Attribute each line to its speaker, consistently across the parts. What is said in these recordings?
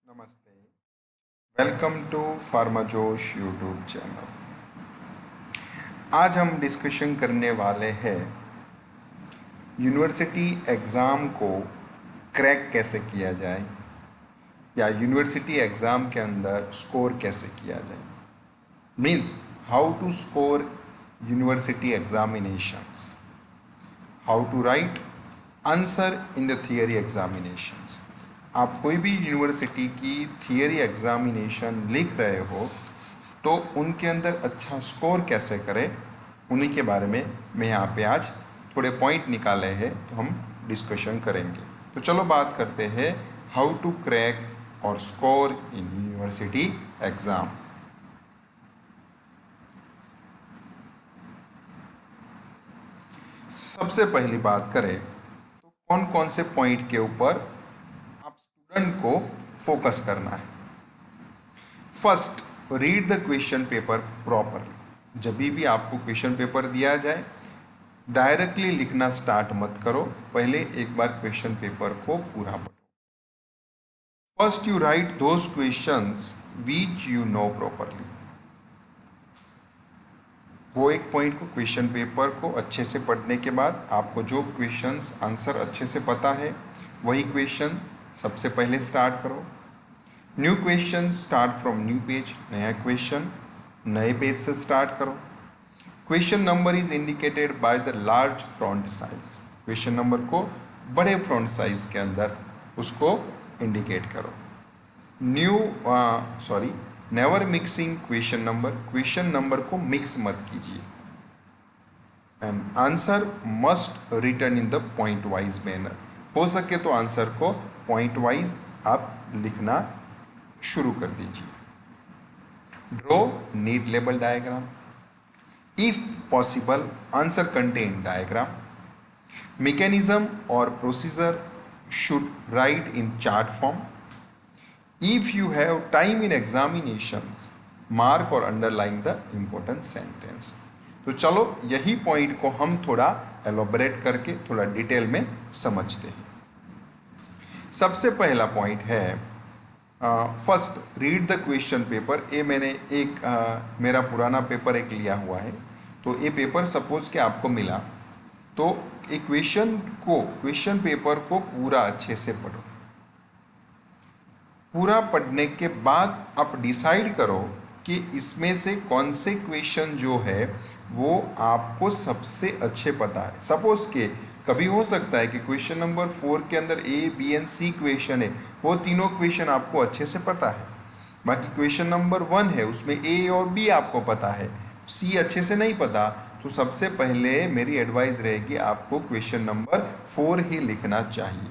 Speaker 1: नमस्ते। Welcome to Pharmajosh YouTube channel. आज हम डिस्कशन करने वाले हैं यूनिवर्सिटी एग्ज़ाम को क्रैक कैसे किया जाए या यूनिवर्सिटी एग्ज़ाम के अंदर स्कोर कैसे किया जाए। Means how to score university examinations, how to write answer in the theory examinations. आप कोई भी यूनिवर्सिटी की थियरी एग्जामिनेशन लिख रहे हो तो उनके अंदर अच्छा स्कोर कैसे करें, उन्हीं के बारे में मैं यहाँ पे आज थोड़े पॉइंट निकाले हैं तो हम डिस्कशन करेंगे। तो चलो बात करते हैं हाउ टू क्रैक और स्कोर इन यूनिवर्सिटी एग्ज़ाम। सबसे पहली बात करें तो कौन कौन से पॉइंट के ऊपर आप स्टूडेंट को फोकस करना है। First, read the question paper properly. जब भी आपको क्वेश्चन पेपर दिया जाए डायरेक्टली लिखना स्टार्ट मत करो, पहले एक बार क्वेश्चन पेपर को पूरा पढ़ो। First you right those questions which you know properly. वो एक पॉइंट को, क्वेश्चन पेपर को अच्छे से पढ़ने के बाद आपको जो क्वेश्चंस आंसर अच्छे से पता है वही क्वेश्चन सबसे पहले स्टार्ट करो। New question start from new page. नया क्वेश्चन नए पेज से स्टार्ट करो। Question number is indicated by the large front size. Question number को बड़े फ्रंट साइज के अंदर उसको इंडिकेट करो। नेवर मिक्सिंग क्वेश्चन नंबर को मिक्स मत कीजिए। And answer must return in the point wise manner. हो सके तो आंसर को पॉइंट वाइज आप लिखना शुरू कर दीजिए। Draw NEET label diagram. If possible answer contain diagram. mechanism or procedure should write in chart form. If you have time in examinations, mark or underline the important sentence. तो चलो यही point को हम थोड़ा एलोबरेट करके थोड़ा detail में समझते हैं। सबसे पहला पॉइंट है first read the question paper. ये मैंने एक मेरा पुराना पेपर एक लिया हुआ है, तो ये पेपर सपोज कि आपको मिला तो एक क्वेश्चन पेपर को पूरा अच्छे से पढ़ो। पूरा पढ़ने के बाद आप डिसाइड करो कि इसमें से कौन से क्वेश्चन जो है वो आपको सबसे अच्छे पता है। सपोज के कभी हो सकता है कि क्वेश्चन नंबर 4 के अंदर A B and C question है, वो तीनों क्वेश्चन आपको अच्छे से पता है। बाकी क्वेश्चन नंबर 1 है, उसमें ए और बी आपको पता है, सी अच्छे से नहीं पता, तो सबसे पहले मेरी एडवाइस रहेगी आपको क्वेश्चन नंबर 4 ही लिखना चाहिए।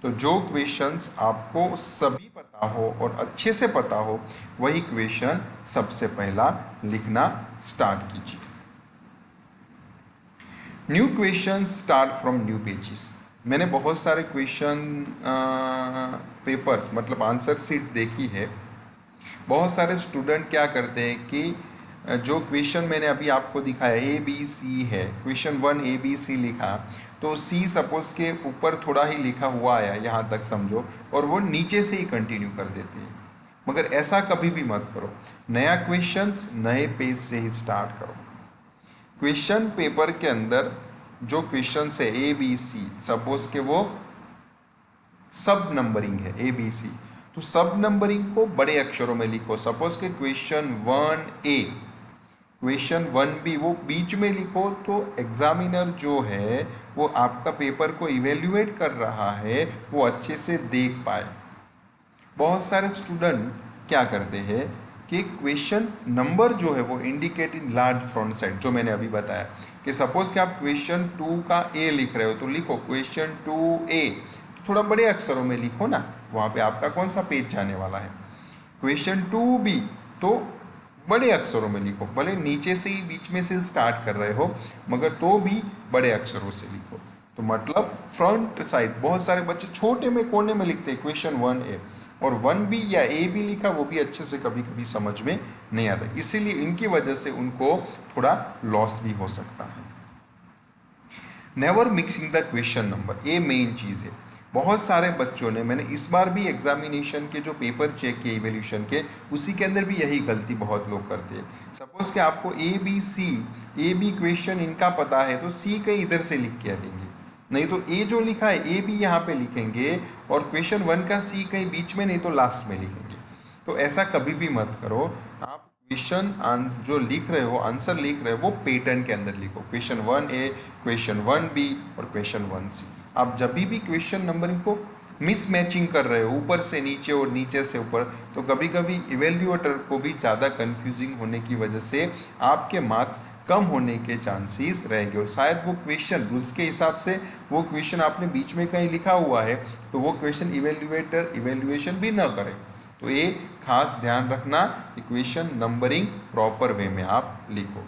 Speaker 1: तो जो क्वेश्चंस आपको सभी पता हो और अच्छे से पता हो वही क्वेश्चन सबसे पहला लिखना स्टार्ट कीजिए। New question start from new pages. मैंने बहुत सारे क्वेश्चन पेपर्स मतलब आंसर शीट देखी है। बहुत सारे स्टूडेंट क्या करते हैं कि जो क्वेश्चन मैंने अभी आपको दिखाया ए बी सी है, क्वेश्चन 1 ए बी सी लिखा तो सी सपोज के ऊपर थोड़ा ही लिखा हुआ आया यहाँ तक समझो, और वो नीचे से ही कंटिन्यू कर देते हैं। मगर ऐसा कभी भी मत करो। नया क्वेश्चन नए पेज से ही स्टार्ट करो। क्वेश्चन पेपर के अंदर जो क्वेश्चन है ए बी सी, सपोज के वो सब नंबरिंग है ए बी सी, तो सब नंबरिंग को बड़े अक्षरों में लिखो। सपोज के क्वेश्चन 1A क्वेश्चन 1B वो बीच में लिखो, तो एग्जामिनर जो है वो आपका पेपर को इवेल्युएट कर रहा है, वो अच्छे से देख पाए। बहुत सारे स्टूडेंट क्या करते हैं कि क्वेश्चन नंबर जो है वो indicate in large front side, जो मैंने अभी बताया कि सपोज कि आप क्वेश्चन 2 का ए लिख रहे हो तो लिखो क्वेश्चन 2A, थोड़ा बड़े अक्षरों में लिखो ना, वहाँ पे आपका कौन सा पेज जाने वाला है। क्वेश्चन 2B तो बड़े अक्षरों में लिखो, भले नीचे से ही बीच में से स्टार्ट कर रहे हो मगर तो भी बड़े अक्षरों से लिखो। तो मतलब फ्रंट साइड बहुत सारे बच्चे छोटे में कोने में लिखते हैं क्वेश्चन 1A, और 1B या ए भी लिखा वो भी अच्छे से कभी कभी समझ में नहीं आता, इसीलिए इनकी वजह से उनको थोड़ा लॉस भी हो सकता है। Never mixing the question number, ये मेन चीज़ है। बहुत सारे बच्चों ने, मैंने इस बार भी एग्जामिनेशन के जो पेपर चेक किए इवैल्यूएशन के, उसी के अंदर भी यही गलती बहुत लोग करते हैं। सपोज कि आपको ए बी क्वेश्चन इनका पता है तो सी कहीं इधर से लिख के देंगे, नहीं तो ए जो लिखा है ए भी यहाँ पे लिखेंगे और क्वेश्चन 1 का सी कहीं बीच में, नहीं तो लास्ट में लिखेंगे। तो ऐसा कभी भी मत करो। आप क्वेश्चन जो लिख रहे हो, आंसर लिख रहे हो, वो पैटर्न के अंदर लिखो। क्वेश्चन 1A, क्वेश्चन 1B और क्वेश्चन 1C। आप जब भी क्वेश्चन नंबरिंग को मिस मैचिंग कर रहे हो ऊपर से नीचे और नीचे से ऊपर, तो कभी कभी इवेल्यूएटर को भी ज़्यादा कंफ्यूजिंग होने की वजह से आपके मार्क्स कम होने के चांसेस रहेंगे। और शायद वो क्वेश्चन रूल्स के हिसाब से वो क्वेश्चन आपने बीच में कहीं लिखा हुआ है तो वो क्वेश्चन इवेल्यूएटर इवेल्यूएशन भी न करे। तो ये खास ध्यान रखना, इक्वेशन नंबरिंग प्रॉपर वे में आप लिखो।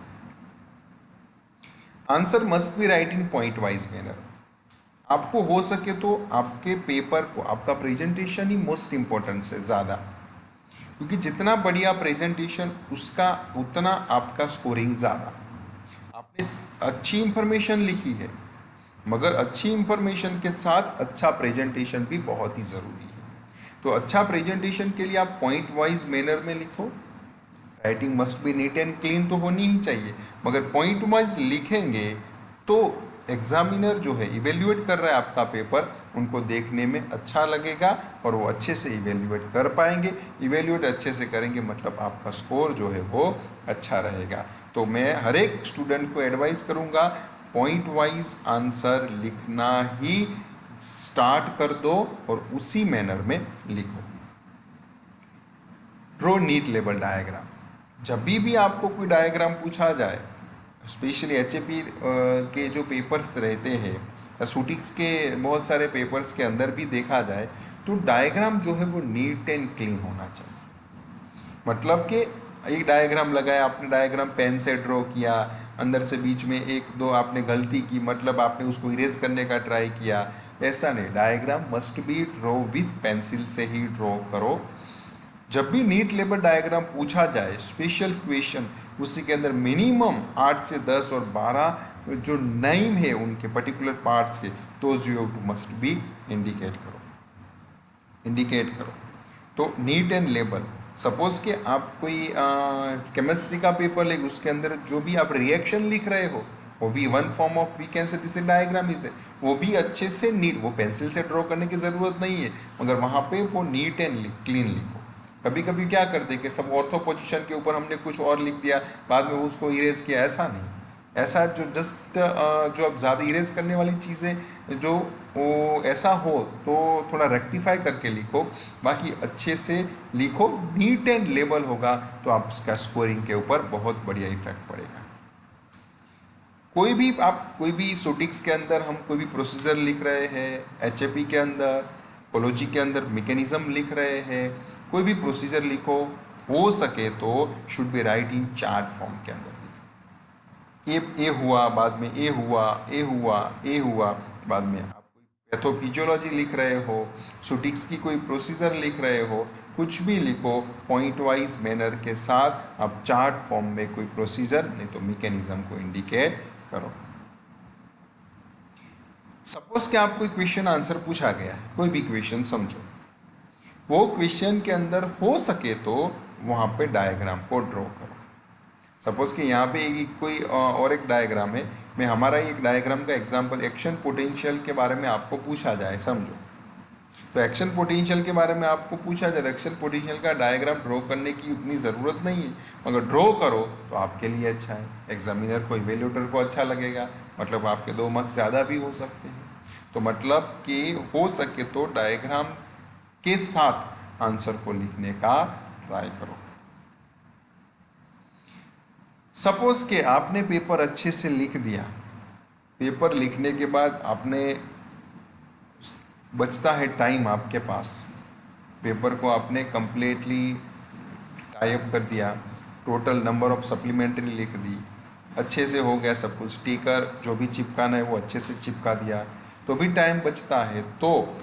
Speaker 1: Answer must be right in point wise manner. आपको हो सके तो आपके पेपर को, आपका प्रेजेंटेशन ही मोस्ट इंपॉर्टेंट है ज़्यादा, क्योंकि जितना बढ़िया प्रेजेंटेशन उसका उतना आपका स्कोरिंग ज़्यादा। आपने अच्छी इंफॉर्मेशन लिखी है, मगर अच्छी इंफॉर्मेशन के साथ अच्छा प्रेजेंटेशन भी बहुत ही ज़रूरी है। तो अच्छा प्रेजेंटेशन के लिए आप पॉइंट वाइज मैनर में लिखो। Writing must be neat and clean तो होनी ही चाहिए, मगर पॉइंट वाइज लिखेंगे तो एग्जामिनर जो है इवेल्युएट कर रहा है आपका पेपर, उनको देखने में अच्छा लगेगा और वो अच्छे से इवेल्युएट कर पाएंगे। इवेल्युएट अच्छे से करेंगे मतलब आपका स्कोर जो है वो अच्छा रहेगा। तो मैं हर एक स्टूडेंट को एडवाइस करूँगा, पॉइंट वाइज आंसर लिखना ही स्टार्ट कर दो और उसी मैनर में लिखो। Draw NEET label diagram. जब भी आपको कोई डायग्राम पूछा जाए, स्पेशली HAP के जो पेपर्स रहते हैं, शूटिंग्स के बहुत सारे पेपर्स के अंदर भी देखा जाए, तो डायग्राम जो है वो नीट एंड क्लीन होना चाहिए। मतलब कि एक डायग्राम लगाया आपने, डायग्राम पेन से ड्रॉ किया, अंदर से बीच में एक दो आपने गलती की, मतलब आपने उसको इरेज करने का ट्राई किया, ऐसा नहीं। Diagram must be draw with pencil से ही ड्रॉ करो। जब भी नीट लेबल डायग्राम पूछा जाए, स्पेशल क्वेश्चन, उसी के अंदर मिनिमम 8 से 10 और 12 जो नेम है उनके पर्टिकुलर पार्ट्स के, तो यू मस्ट बी इंडिकेट करो। तो नीट एंड लेबल, सपोज कि आप कोई केमिस्ट्री का पेपर ले, उसके अंदर जो भी आप रिएक्शन लिख रहे हो वो भी one form of we can say this diagram is there, वो भी अच्छे से नीट, वो पेंसिल से ड्रॉ करने की ज़रूरत नहीं है, मगर वहाँ पे वो नीट एंड क्लीन लिखो। कभी कभी क्या करते हैं कि सब ऑर्थो पोजीशन के ऊपर हमने कुछ और लिख दिया, बाद में उसको इरेज किया, ऐसा नहीं। ऐसा जो जस्ट जो अब ज़्यादा इरेज करने वाली चीज़ें जो वो ऐसा हो तो थोड़ा रेक्टिफाई करके लिखो, बाकी अच्छे से लिखो, नीट एंड लेबल होगा तो आपका स्कोरिंग के ऊपर बहुत बढ़िया इफेक्ट पड़ेगा। कोई भी शूटिंग्स के अंदर हम कोई भी प्रोसीजर लिख रहे हैं, HAP के अंदर, कोलॉजी के अंदर मैकेनिज्म लिख रहे हैं, कोई भी प्रोसीजर लिखो, हो सके तो should be right in chart form के अंदर लिखो। ए हुआ, बाद में ए हुआ, बाद में आप कोई पैथोफिजियोलॉजी लिख रहे हो, शूटिंग्स की कोई प्रोसीजर लिख रहे हो, कुछ भी लिखो पॉइंट वाइज मैनर के साथ। आप चार्ट फॉर्म में कोई प्रोसीजर, नहीं तो मैकेनिज्म को इंडिकेट करो। सपोज कि आप कोई क्वेश्चन आंसर पूछा गया है, कोई भी क्वेश्चन समझो, वो क्वेश्चन के अंदर हो सके तो वहाँ पे डायग्राम को ड्रॉ करो। सपोज कि यहाँ पे कोई और एक डायग्राम है, मैं हमारा एक डायग्राम का एग्जांपल, एक्शन पोटेंशियल के बारे में आपको पूछा जाए, समझो, तो एक्शन पोटेंशियल के बारे में आपको पूछा जाए, एक्शन पोटेंशियल का डायग्राम ड्रॉ करने की उतनी ज़रूरत नहीं है, मगर ड्रॉ करो तो आपके लिए अच्छा है, एग्जामिनर को, इवेल्यूएटर को अच्छा लगेगा, मतलब आपके 2 मार्क्स ज़्यादा भी हो सकते हैं। तो मतलब कि हो सके तो डायग्राम के साथ आंसर को लिखने का ट्राई करो। सपोज कि आपने पेपर अच्छे से लिख दिया, पेपर लिखने के बाद आपने, बचता है टाइम आपके पास, पेपर को आपने कंप्लीटली टाइप कर दिया, टोटल नंबर ऑफ सप्लीमेंट्री लिख दी, अच्छे से हो गया सब कुछ, स्टिकर जो भी चिपकाना है वो अच्छे से चिपका दिया, तो भी टाइम बचता है, तो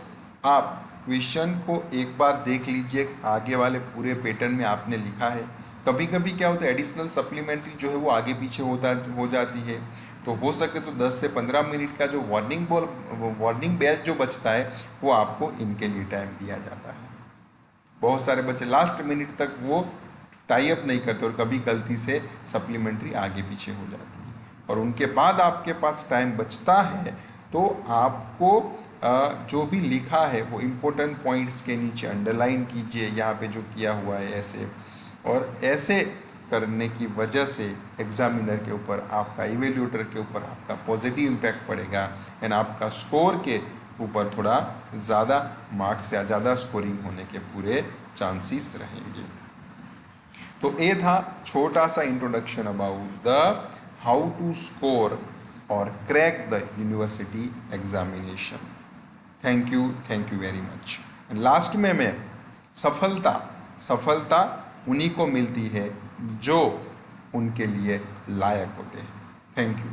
Speaker 1: आप क्वेश्चन को एक बार देख लीजिए, आगे वाले पूरे पैटर्न में आपने लिखा है। कभी कभी क्या होता है, एडिशनल सप्लीमेंट्री जो है वो आगे पीछे हो जाती है, तो हो सके तो 10 से 15 मिनट का जो वार्निंग बैच जो बचता है वो आपको इनके लिए टाइम दिया जाता है। बहुत सारे बच्चे लास्ट मिनट तक वो टाई अप नहीं करते और कभी गलती से सप्लीमेंट्री आगे पीछे हो जाती है, और उनके बाद आपके पास टाइम बचता है तो आपको जो भी लिखा है वो इम्पोर्टेंट पॉइंट्स के नीचे अंडरलाइन कीजिए, यहाँ पे जो किया हुआ है ऐसे, और ऐसे करने की वजह से एग्जामिनर के ऊपर, आपका इवेल्यूटर के ऊपर आपका पॉजिटिव इम्पैक्ट पड़ेगा एंड आपका स्कोर के ऊपर थोड़ा ज़्यादा मार्क्स या ज़्यादा स्कोरिंग होने के पूरे चांसेस रहेंगे। तो ये था छोटा सा introduction about the how to score और crack the university examination. Thank you very much. Last में मैं सफलता उन्हीं को मिलती है जो उनके लिए लायक होते हैं। Thank you.